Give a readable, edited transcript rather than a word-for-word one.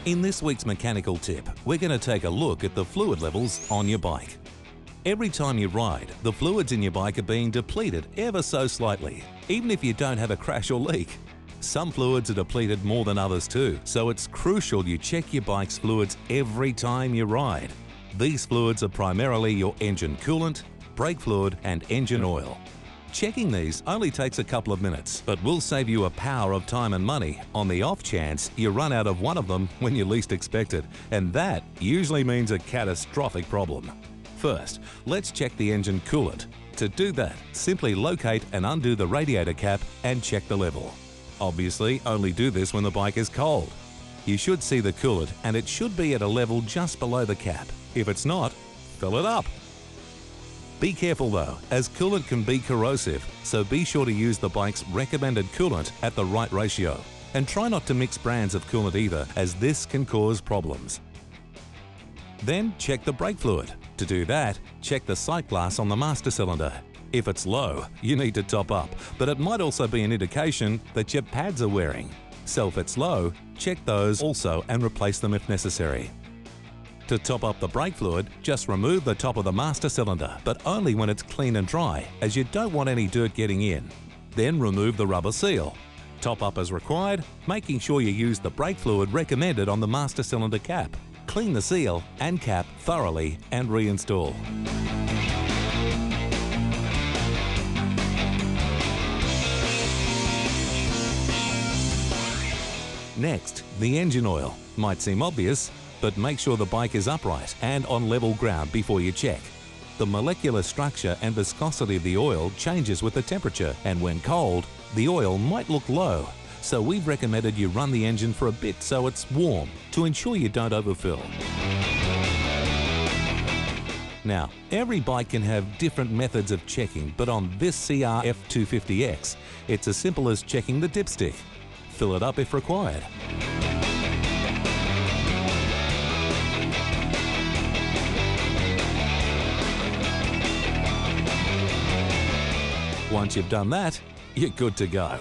In this week's mechanical tip, we're going to take a look at the fluid levels on your bike. Every time you ride, the fluids in your bike are being depleted ever so slightly, even if you don't have a crash or leak. Some fluids are depleted more than others too, so it's crucial you check your bike's fluids every time you ride. These fluids are primarily your engine coolant, brake fluid and engine oil. Checking these only takes a couple of minutes, but will save you a power of time and money on the off chance you run out of one of them when you least expect it, and that usually means a catastrophic problem. First, let's check the engine coolant. To do that, simply locate and undo the radiator cap and check the level. Obviously, only do this when the bike is cold. You should see the coolant and it should be at a level just below the cap. If it's not, fill it up. Be careful though, as coolant can be corrosive, so be sure to use the bike's recommended coolant at the right ratio. And try not to mix brands of coolant either, as this can cause problems. Then check the brake fluid. To do that, check the sight glass on the master cylinder. If it's low, you need to top up, but it might also be an indication that your pads are wearing. So if it's low, check those also and replace them if necessary. To top up the brake fluid, just remove the top of the master cylinder, but only when it's clean and dry, as you don't want any dirt getting in. Then remove the rubber seal. Top up as required, making sure you use the brake fluid recommended on the master cylinder cap. Clean the seal and cap thoroughly and reinstall. Next, the engine oil. Might seem obvious, but make sure the bike is upright and on level ground before you check. The molecular structure and viscosity of the oil changes with the temperature, and when cold, the oil might look low. So we've recommended you run the engine for a bit so it's warm to ensure you don't overfill. Now, every bike can have different methods of checking, but on this CR F250X, it's as simple as checking the dipstick. Fill it up if required. Once you've done that, you're good to go.